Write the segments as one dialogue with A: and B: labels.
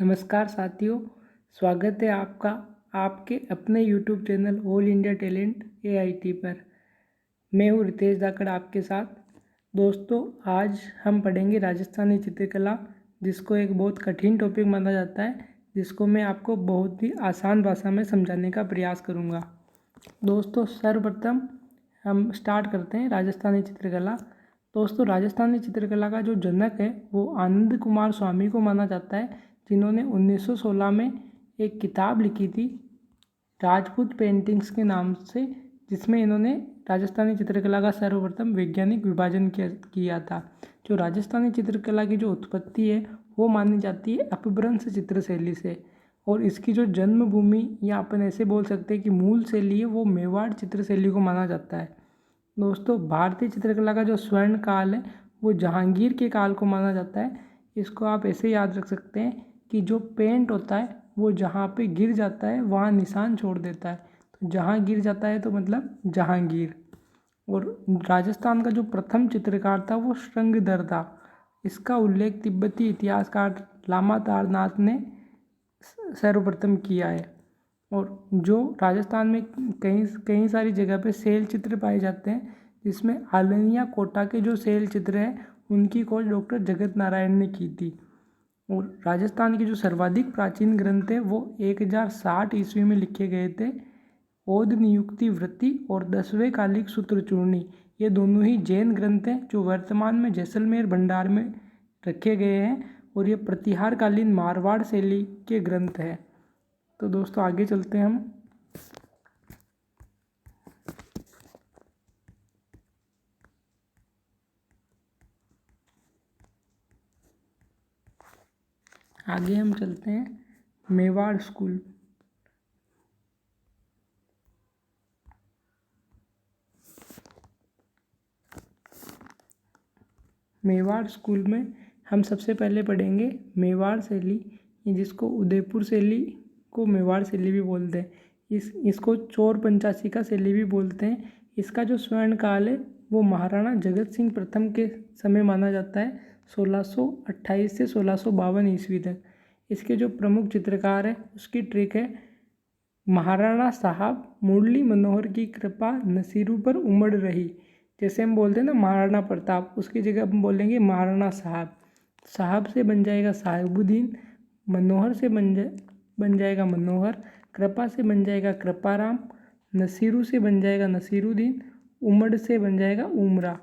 A: नमस्कार साथियों, स्वागत है आपका आपके अपने YouTube channel all India talent AIT पर। मैं हूँ रितेश धाकड़ आपके साथ। दोस्तों, आज हम पढ़ेंगे राजस्थानी चित्रकला, जिसको एक बहुत कठिन टॉपिक माना जाता है, जिसको मैं आपको बहुत ही आसान भाषा में समझाने का प्रयास करूँगा। दोस्तों, सर्वप्रथम हम स्टार्ट करते हैं राजस्थानी चित्रकला। दोस्तों, राजस्थानी चित्रकला का जो जनक है वो आनंद कुमार स्वामी को माना जाता है, जिन्होंने 1916 में एक किताब लिखी थी राजपूत पेंटिंग्स के नाम से, जिसमें इन्होंने राजस्थानी चित्रकला का सर्वप्रथम वैज्ञानिक विभाजन किया था। जो राजस्थानी चित्रकला की जो उत्पत्ति है वो मानी जाती है अपभ्रंश चित्रशैली से, और इसकी जो जन्मभूमि या अपन ऐसे बोल सकते हैं कि मूल शैली है वो मेवाड़ चित्रशैली को माना जाता है। दोस्तों, भारतीय चित्रकला का जो स्वर्ण काल है वो जहांगीर के काल को माना जाता है। इसको आप ऐसे याद रख सकते हैं कि जो पेंट होता है वो जहाँ पे गिर जाता है वहाँ निशान छोड़ देता है, तो जहाँ गिर जाता है तो मतलब जहांगीर। और राजस्थान का जो प्रथम चित्रकार था वो श्रृंगधर था। इसका उल्लेख तिब्बती इतिहासकार लामा तारनाथ ने सर्वप्रथम किया है। और जो राजस्थान में कई कई सारी जगह पे शैल चित्र पाए जाते हैं, जिसमें आलनिया कोटा के जो शैल चित्र हैं उनकी खोज डॉक्टर जगत नारायण ने की थी। और राजस्थान के जो सर्वाधिक प्राचीन ग्रंथ है वो 1060 ईस्वी में लिखे गए थे। ओद नियुक्ति वृत्ति और 10वें कालिक सूत्र चूर्णी, ये दोनों ही जैन ग्रंथ हैं जो वर्तमान में जैसलमेर भंडार में रखे गए हैं, और ये प्रतिहारकालीन मारवाड़ शैली के ग्रंथ हैं। तो दोस्तों, आगे चलते हैं हम। आगे हम चलते हैं मेवाड़ स्कूल। मेवाड़ स्कूल में हम सबसे पहले पढ़ेंगे मेवाड़ शैली, जिसको उदयपुर शैली को मेवाड़ शैली भी बोलते हैं। इसको चोर पंचासी का शैली भी बोलते हैं। इसका जो स्वर्ण काल है वो महाराणा जगत सिंह प्रथम के समय माना जाता है, 1628 से 1652 ईस्वी तक। इसके जो प्रमुख चित्रकार है उसकी ट्रिक है महाराणा साहब मुरली मनोहर की कृपा नसीरू पर उमड़ रही। जैसे हम बोलते हैं ना महाराणा प्रताप, उसकी जगह हम बोलेंगे महाराणा साहब। साहब से बन जाएगा साहिबुद्दीन, मनोहर से बन जाएगा मनोहर, कृपा से बन जाएगा कृपाराम, नसीरू से बन जाएगा नसीरुद्दीन, उमड़ से बन जाएगा उमरा।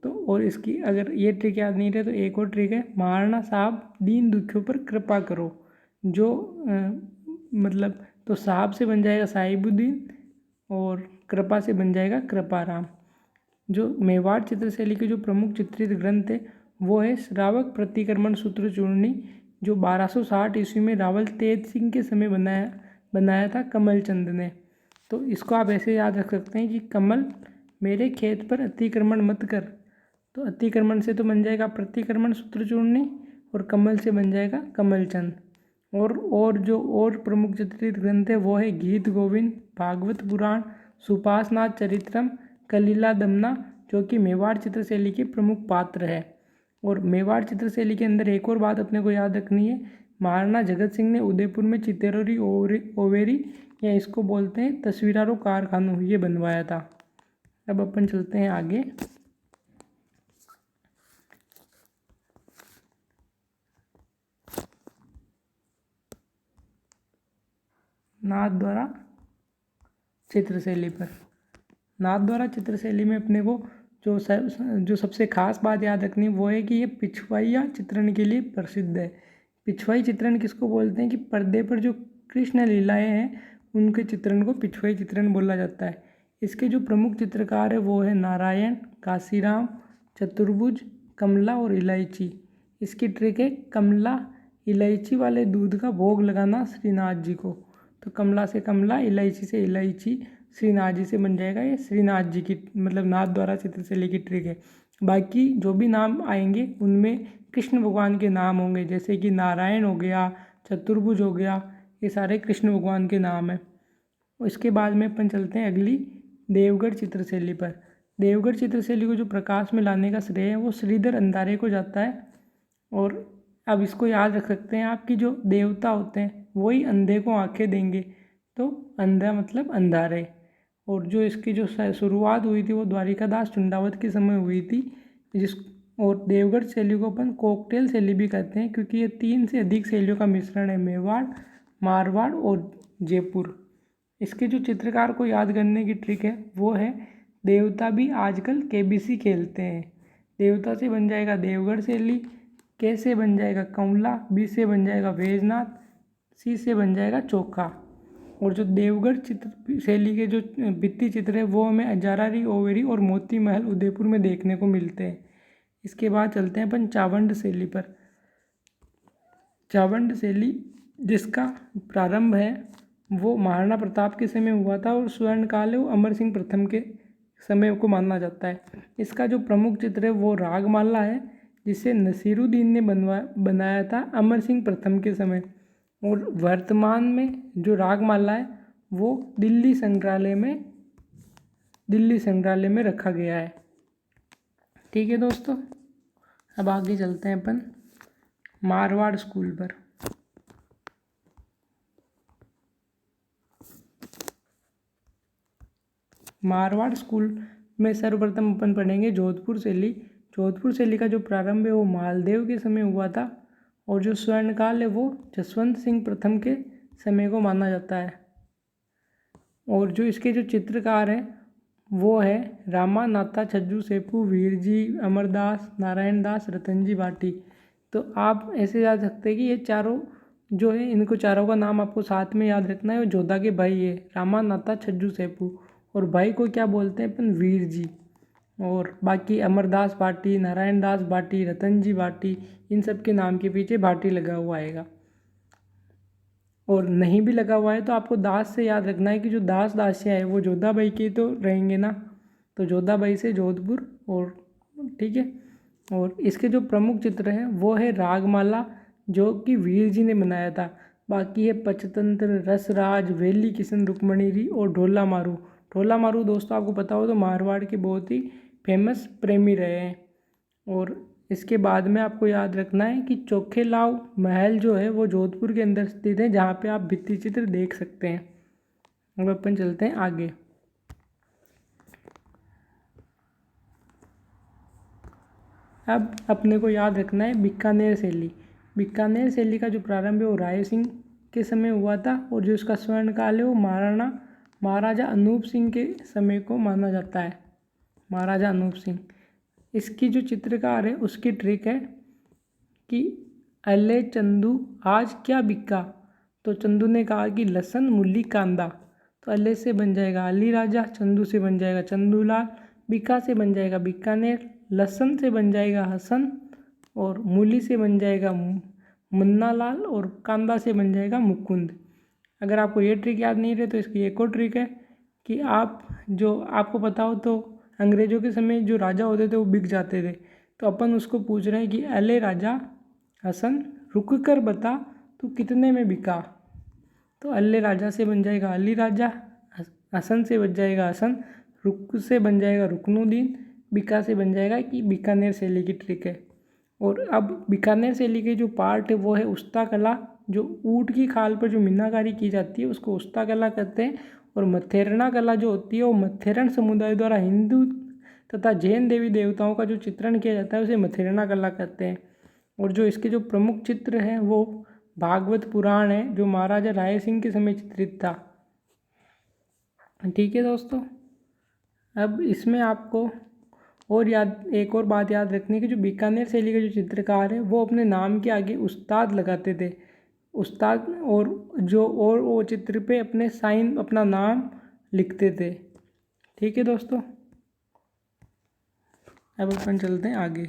A: तो और इसकी अगर ये ट्रिक याद नहीं रहे तो एक और ट्रिक है महाराणा साहब दीन दुखियों पर कृपा करो। जो मतलब तो साहब से बन जाएगा साहिबुद्दीन और कृपा से बन जाएगा कृपाराम। जो मेवाड़ चित्रशैली के जो प्रमुख चित्रित ग्रंथ है वो है श्रावक प्रतिक्रमण सूत्र चूर्णी, जो 1260 ईस्वी में रावल तेज सिंह के समय बनाया था कमल चंद ने। तो इसको आप ऐसे याद रख सकते हैं कि कमल मेरे खेत पर अतिक्रमण मत कर। तो अतिक्रमण से तो बन जाएगा प्रतिक्रमण सूत्र चूर्णी, और कमल से बन जाएगा कमल चंद। और जो और प्रमुख चित्रित ग्रंथ है वो है गीत गोविंद, भागवत पुराण, सुपासनाथ चरित्रम, कलीला दमना, जो कि मेवाड़ चित्रशैली के प्रमुख पात्र है। और मेवाड़ चित्रशैली के अंदर एक और बात अपने को याद रखनी है, महाराणा जगत सिंह ने उदयपुर में चितेरोरी ओवेरी या इसको बोलते हैं तस्वीरारों कारखानों ये बनवाया था। अब अपन चलते हैं आगे। नाथद्वारा चित्रशैली पर। नाथद्वारा चित्रशैली में अपने को जो सबसे खास बात याद रखनी वो है कि ये पिछवाइया चित्रण के लिए प्रसिद्ध है। पिछवाई चित्रण किसको बोलते हैं कि पर्दे पर जो कृष्ण लीलाएं हैं उनके चित्रण को पिछवाई चित्रण बोला जाता है। इसके जो प्रमुख चित्रकार है वो है नारायण, काशीराम, चतुर्भुज, कमला और इलायची। इसकी ट्रिक है कमला इलायची वाले दूध का भोग लगाना श्रीनाथ जी को। तो कमला से कमला, इलायची से इलायची, श्रीनाथ जी से बन जाएगा ये श्रीनाथ जी की मतलब नाथ द्वारा चित्रशैली की ट्रिक है। बाकी जो भी नाम आएंगे उनमें कृष्ण भगवान के नाम होंगे, जैसे कि नारायण हो गया, चतुर्भुज हो गया, ये सारे कृष्ण भगवान के नाम हैं। इसके बाद में अपन चलते हैं अगली देवगढ़ चित्रशैली पर। देवगढ़ चित्रशैली को जो प्रकाश में लाने का श्रेय है वो श्रीधर अंधारे को जाता है। और अब इसको याद रख सकते हैं आप कि जो देवता होते हैं वही अंधे को आंखें देंगे, तो अंधा मतलब अंधा रहे। और जो इसकी जो शुरुआत हुई थी वो द्वारिकादास चुंडावत के समय हुई थी, जिस और देवगढ़ शैली को अपन कॉकटेल शैली भी कहते हैं, क्योंकि ये 3 से अधिक शैलियों का मिश्रण है, मेवाड़, मारवाड़ और जयपुर। इसके जो चित्रकार को याद करने की ट्रिक है वो है, देवता भी आजकल केबीसी खेलते हैं। देवता से बन जाएगा देवगढ़ शैली, के से बन जाएगा कंवला, बी से बन जाएगा बैजनाथ, सी से बन जाएगा चोखा। और जो देवगढ़ चित्र शैली के जो भित्ति चित्र है वो हमें अजारारी, ओवेरी और मोती महल उदयपुर में देखने को मिलते हैं। इसके बाद चलते हैं अपन चावंड शैली पर। चावंड शैली जिसका प्रारंभ है वो महाराणा प्रताप के समय हुआ था और स्वर्णकाल है वो अमर सिंह प्रथम के समय को माना जाता है। इसका जो प्रमुख चित्र है वो रागमाला है, जिसे नसीरुद्दीन ने बनाया था अमर सिंह प्रथम के समय। और वर्तमान में जो रागमाला है वो दिल्ली संग्रहालय में रखा गया है। ठीक है दोस्तों, अब आगे चलते हैं अपन मारवाड़ स्कूल पर। मारवाड़ स्कूल में सर्वप्रथम अपन पढ़ेंगे जोधपुर शैली। जोधपुर शैली का जो प्रारंभ है वो मालदेव के समय हुआ था और जो स्वर्णकाल है वो जसवंत सिंह प्रथम के समय को माना जाता है। और जो इसके जो चित्रकार हैं वो है रामानाथा, छज्जू सेपू, वीरजी, अमरदास, नारायण दास, रतनजी भाटी। तो आप ऐसे याद रखते हैं कि ये चारों जो है, इनको चारों का नाम आपको साथ में याद रखना है। वो जोधा के भाई है, रामानाथा, छज्जू सेपू, और भाई को क्या बोलते हैं अपन, वीर जी। और बाकी अमरदास भाटी, नारायण दास भाटी, रतनजी भाटी, इन सब के नाम के पीछे भाटी लगा हुआ आएगा। और नहीं भी लगा हुआ है तो आपको दास से याद रखना है कि जो दास दासियाँ है वो जोधा बाई के तो रहेंगे ना, तो जोधा बाई से जोधपुर। और ठीक है, और इसके जो प्रमुख चित्र हैं वो है रागमाला, जो कि वीर जी ने बनाया था। बाकी है पंचतंत्र, रसराज, वेली किशन रुक्मणी और ढोला मारू। ढोला मारू दोस्तों आपको पता हो तो मारवाड़ के बहुत ही फेमस प्रेमी रहे हैं। और इसके बाद में आपको याद रखना है कि चोखेलाव महल जो है वो जोधपुर के अंदर स्थित है, जहाँ पे आप भित्ति चित्र देख सकते हैं। अब अपन चलते हैं आगे। अब अपने को याद रखना है बीकानेर शैली। बीकानेर शैली का जो प्रारंभ है वो राय सिंह के समय हुआ था और जो इसका स्वर्णकाल है वो महाराजा अनूप सिंह के समय को माना जाता है। महाराजा अनूप सिंह, इसकी जो चित्रकार है उसकी ट्रिक है कि अले चंदू आज क्या बिका, तो चंदू ने कहा कि लहसुन, मूली, कांदा। तो अले से बन जाएगा अली राजा, चंदू से बन जाएगा चंदूलाल, बिका से बन जाएगा बीकानेर, लहसुन से बन जाएगा हसन, और मूली से बन जाएगा मुन्ना लाल, और कांदा से बन जाएगा मुकुंद। अगर आपको ये ट्रिक याद नहीं रहे तो इसकी एक और ट्रिक है कि आप जो आपको पता हो तो अंग्रेज़ों के समय जो राजा होते थे वो बिक जाते थे, तो अपन उसको पूछ रहे हैं कि अले राजा हसन, रुक कर बता तू कितने में बिका। तो अल्ले राजा से बन जाएगा अली राजा, हसन से बन जाएगा हसन, रुक से बन जाएगा रुकनुद्दीन, बिका से बन जाएगा कि बीकानेर शैली की ट्रिक है। और अब बीकानेर शैली के जो पार्ट है वो है उस्ता कला, जो ऊँट की खाल पर जो मीनाकारी की जाती है उसको उस्ता कला कहते हैं। और मथेरना कला जो होती है वो मथेरन समुदाय द्वारा हिंदू तथा जैन देवी देवताओं का जो चित्रण किया जाता है उसे मथेरना कला कहते हैं। और जो इसके जो प्रमुख चित्र हैं वो भागवत पुराण है, जो महाराजा राय सिंह के समय चित्रित था। ठीक है दोस्तों, अब इसमें आपको और एक और बात याद रखनी है कि जो बीकानेर शैली के जो चित्रकार है वो अपने नाम के आगे उस्ताद लगाते थे, उस्ताद, और वो चित्र पे अपने साइन, अपना नाम लिखते थे। ठीक है दोस्तों, अब अपन चलते हैं आगे।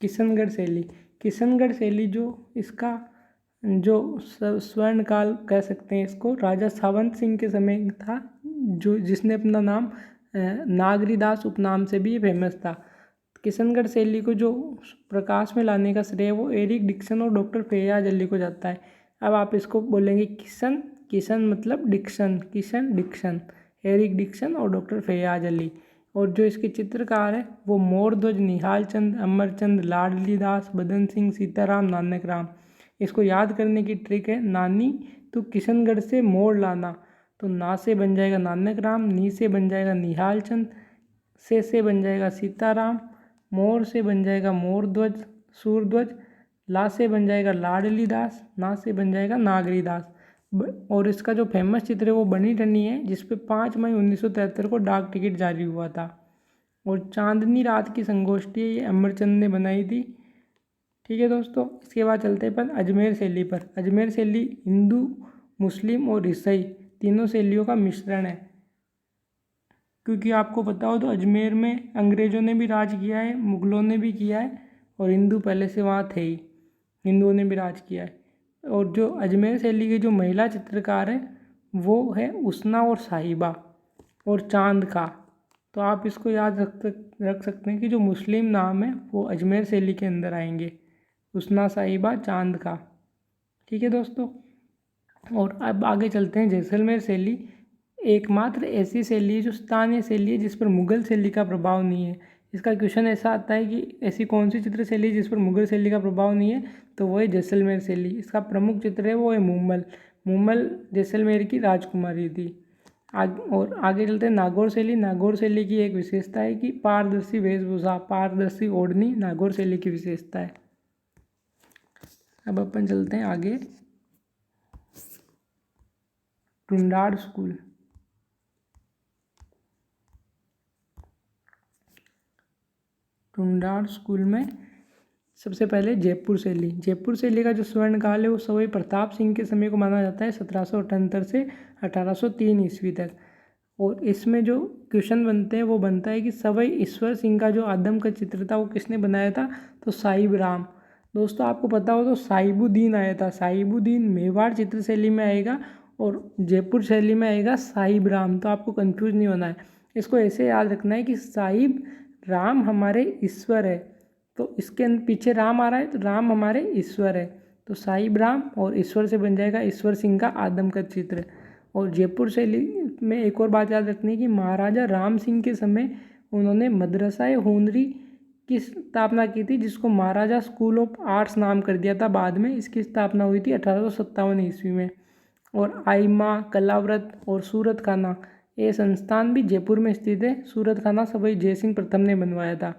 A: किशनगढ़ शैली। किशनगढ़ शैली जो इसका जो स्वर्णकाल कह सकते हैं इसको, राजा सावंत सिंह के समय था, जो जिसने अपना नाम नागरीदास उपनाम से भी फेमस था। किशनगढ़ शैली को जो प्रकाश में लाने का श्रेय वो एरिक डिक्सन और डॉक्टर फैयाज अली को जाता है। अब आप इसको बोलेंगे किशन किशन मतलब Dixon, Kishan Dixon, Eric Dixon और डॉक्टर फैयाज अली। और जो इसके चित्रकार है वो मोरध्वज, निहाल चंद, अमरचंद, लाडली दास, बदन सिंह, सीताराम, नानक राम। इसको याद करने की ट्रिक है, नानी तो किशनगढ़ से मोड़ लाना, तो ना से बन जाएगा नानक राम, नी से बन जाएगा निहाल चंद, से बन जाएगा सीताराम, मोर से बन जाएगा मोरध्वज सूरध्वज, ला से बन जाएगा लाडली दास, ना से बन जाएगा नागरी दास। और इसका जो फेमस चित्र है वो बनी ठनी है, जिसपे 5 मई 1973 को डाक टिकट जारी हुआ था। और चांदनी रात की संगोष्ठी ये अमरचंद ने बनाई थी। ठीक है दोस्तों, इसके बाद चलते हैं अपन अजमेर शैली पर। अजमेर शैली हिंदू, मुस्लिम और ईसाई तीनों शैलियों का मिश्रण है। क्योंकि आपको पता हो तो अजमेर में अंग्रेज़ों ने भी राज किया है, मुग़लों ने भी किया है, और हिंदू पहले से वहाँ थे ही, हिंदुओं ने भी राज किया है। और जो अजमेर शैली के जो महिला चित्रकार हैं वो है उसना और साहिबा और चांद का। तो आप इसको याद रख सकते हैं कि जो मुस्लिम नाम है वो अजमेर शैली के अंदर आएंगे, उसना, साहिबा, चांद का। ठीक है दोस्तों, और अब आगे चलते हैं जैसलमेर शैली। एकमात्र ऐसी शैली है जो स्थानीय शैली है जिस पर मुग़ल शैली का प्रभाव नहीं है। इसका क्वेश्चन ऐसा आता है कि ऐसी कौन सी चित्र शैली जिस पर मुग़ल शैली का प्रभाव नहीं है, तो वो है जैसलमेर शैली। इसका प्रमुख चित्र है वो है मूमल। मूमल जैसलमेर की राजकुमारी थी। और आगे चलते हैं नागौर शैली। नागौर शैली की एक विशेषता है कि पारदर्शी वेशभूषा, पारदर्शी ओढ़नी नागौर शैली की विशेषता है। अब अपन चलते हैं आगे, टुंडार स्कूल। टुंडार स्कूल में सबसे पहले जयपुर शैली। जयपुर शैली का जो स्वर्णकाल है वो सवाई प्रताप सिंह के समय को माना जाता है, 1778 से 1803 ईस्वी तक। और इसमें जो क्वेश्चन बनते हैं वो बनता है कि सवाई ईश्वर सिंह का जो आदम का चित्र था वो किसने बनाया था, तो साहिब राम। दोस्तों आपको पता हो तो साहिबुद्दीन आया था। साहिबुद्दीन मेवाड़ चित्र शैली में आएगा और जयपुर शैली में आएगा साहिब राम। तो आपको कंफ्यूज नहीं होना है, इसको ऐसे याद रखना है कि साहिब राम हमारे ईश्वर है, तो इसके पीछे राम आ रहा है तो राम हमारे ईश्वर है, तो साहिब राम और ईश्वर से बन जाएगा ईश्वर सिंह का आदम का चित्र। और जयपुर शैली में एक और बात याद रखनी है कि महाराजा राम सिंह के समय उन्होंने मदरसा हुनरी की स्थापना की थी, जिसको महाराजा स्कूल ऑफ आर्ट्स नाम कर दिया था बाद में। इसकी स्थापना हुई थी 1857 ईस्वी में। और आइमा, कलाव्रत और सूरत खाना ये संस्थान भी जयपुर में स्थित है। सूरत खाना सवाई जयसिंह प्रथम ने बनवाया था।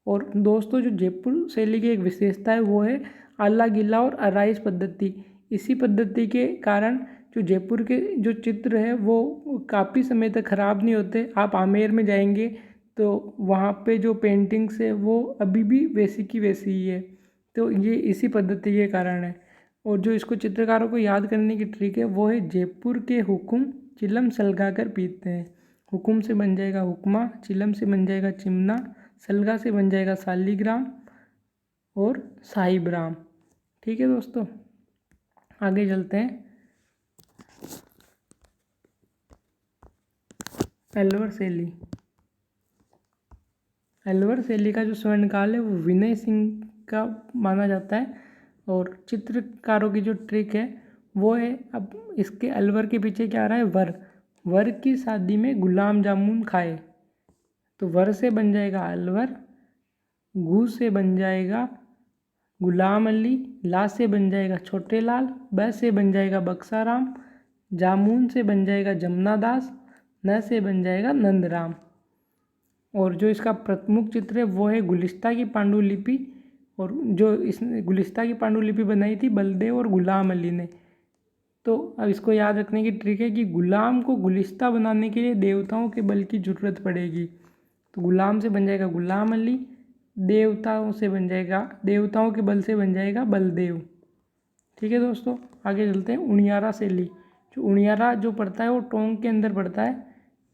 A: और दोस्तों जो जयपुर शैली की एक विशेषता है वो है आला गिला और आराइश पद्धति। इसी पद्धति के कारण जो जयपुर के जो चित्र है वो काफ़ी समय तक ख़राब नहीं होते। आप आमेर में जाएंगे तो वहाँ पे जो पेंटिंग्स है वो अभी भी वैसी की वैसी ही है, तो ये इसी पद्धति के कारण है। और जो इसको चित्रकारों को याद करने की ट्रिक है वो है जयपुर के हुकुम चिलम सलगा कर पीते हैं। हुकुम से बन जाएगा हुक्मा, चिलम से बन जाएगा चिमना, सलगा से बन जाएगा सालीग्राम और साहिबराम। ठीक है दोस्तों, आगे चलते हैं। अलवर शैली। अलवर शैली का जो स्वर्णकाल है वो विनय सिंह का माना जाता है। और चित्रकारों की जो ट्रिक है वो है, अब इसके अलवर के पीछे क्या आ रहा है, वर। वर की शादी में गुलाम जामुन खाए, तो वर से बन जाएगा अलवर, गू से बन जाएगा गुलाम अली, ला से बन जाएगा छोटे लाल, ब से बन जाएगा बक्साराम, जामुन से बन जाएगा जमुना दास, न से बन जाएगा नंदराम। और जो इसका प्रमुख चित्र है वो है गुलिस्ता की पांडुलिपि। और जो इसने गुलिस्ता की पांडुलिपि बनाई थी बलदेव और गुलाम अली ने। तो अब इसको याद रखने की ट्रिक है कि गुलाम को गुलिस्ता बनाने के लिए देवताओं के बल की ज़रूरत पड़ेगी, तो गुलाम से बन जाएगा गुलाम अली, देवताओं से बन जाएगा, देवताओं के बल से बन जाएगा बलदेव। ठीक है दोस्तों, आगे चलते हैं। उनियारा शैली। जो उनियारा जो पड़ता है वो टोंक के अंदर पड़ता है।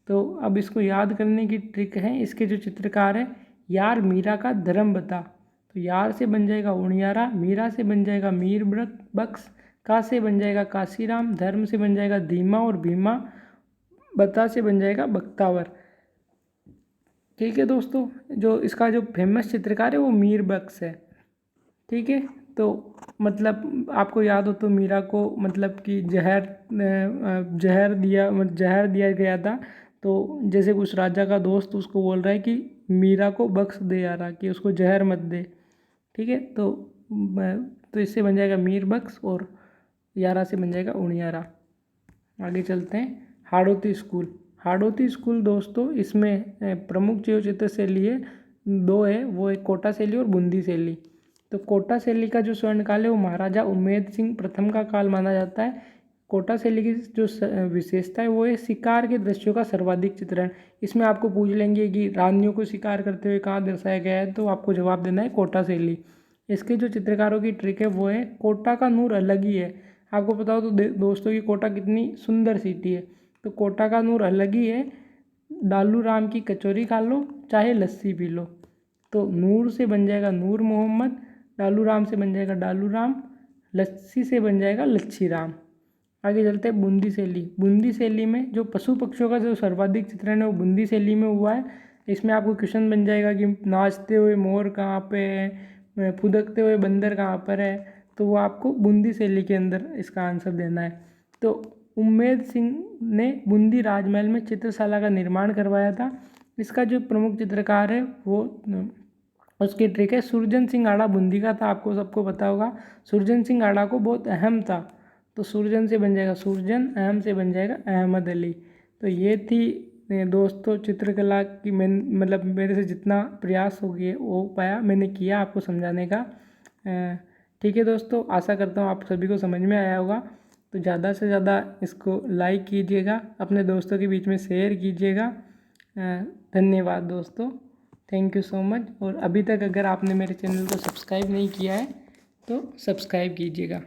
A: तो अब इसको याद करने की ट्रिक है, इसके जो चित्रकार है, यार मीरा का धर्म बता, तो यार से बन जाएगा उनियारा, मीरा से बन जाएगा मीर बख्श, का से बन जाएगा काशीराम, धर्म से बन जाएगा धीमा और भीमा, बता से बन जाएगा बख्तावर। ठीक है दोस्तों, जो इसका जो फेमस चित्रकार है वो मीर बख्श है। ठीक है, तो मतलब आपको याद हो तो मीरा को मतलब कि जहर दिया गया था। तो जैसे उस राजा का दोस्त उसको बोल रहा है कि मीरा को बख्श दे यारा, कि उसको जहर मत दे। ठीक है, तो इससे बन जाएगा मीर बख्श और यारा से बन जाएगा उनियारा। आगे चलते हैं। हाड़ौती स्कूल दोस्तों, इसमें प्रमुख जो चित्र शैली है दो है, वो एक कोटा शैली और बूंदी शैली। तो कोटा शैली का जो स्वर्णकाल है वो महाराजा उम्मेद सिंह प्रथम का काल माना जाता है। कोटा शैली की जो विशेषता है वो है शिकार के दृश्यों का सर्वाधिक चित्रण। इसमें आपको पूछ लेंगे कि रानियों को शिकार करते हुए कहाँ दर्शाया गया है, तो आपको जवाब देना है कोटा शैली। इसके जो चित्रकारों की ट्रिक है वो है कोटा का नूर अलग ही है। आपको पता हो तो दोस्तों की कोटा कितनी सुंदर सिटी है, तो कोटा का नूर अलग ही है। डालू राम की कचौरी खा लो चाहे लस्सी पी लो। तो नूर से बन जाएगा नूर मोहम्मद, डालू राम से बन जाएगा डालू राम, लस्सी से बन जाएगा लच्छी राम। आगे चलते हैं बूंदी शैली। बूंदी शैली में जो पशु पक्षियों का जो सर्वाधिक चित्रण है वो बूंदी शैली में हुआ है। इसमें आपको क्वेश्चन बन जाएगा कि नाचते हुए मोर कहाँ पे है, फुदकते हुए बंदर कहाँ पर है, तो वो आपको बूंदी शैली के अंदर इसका आंसर देना है। तो उम्मेद सिंह ने बूंदी राजमहल में चित्रशाला का निर्माण करवाया था। इसका जो प्रमुख चित्रकार है वो उसकी ट्रिक है सुरजन सिंह आड़ा बूंदी का था। आपको सबको पता होगा सुरजन सिंह आड़ा को बहुत अहम था, तो सुरजन से बन जाएगा सुरजन, अहम से बन जाएगा अहमद अली। तो ये थी दोस्तों चित्रकला की। मैं मतलब मेरे से जितना प्रयास हो पाया मैंने किया आपको समझाने का। ठीक है दोस्तों, आशा करता हूँ आप सभी को समझ में आया होगा। तो ज़्यादा से ज़्यादा इसको लाइक कीजिएगा, अपने दोस्तों के बीच में शेयर कीजिएगा। धन्यवाद दोस्तों, थैंक यू सो मच। और अभी तक अगर आपने मेरे चैनल को सब्सक्राइब नहीं किया है तो सब्सक्राइब कीजिएगा।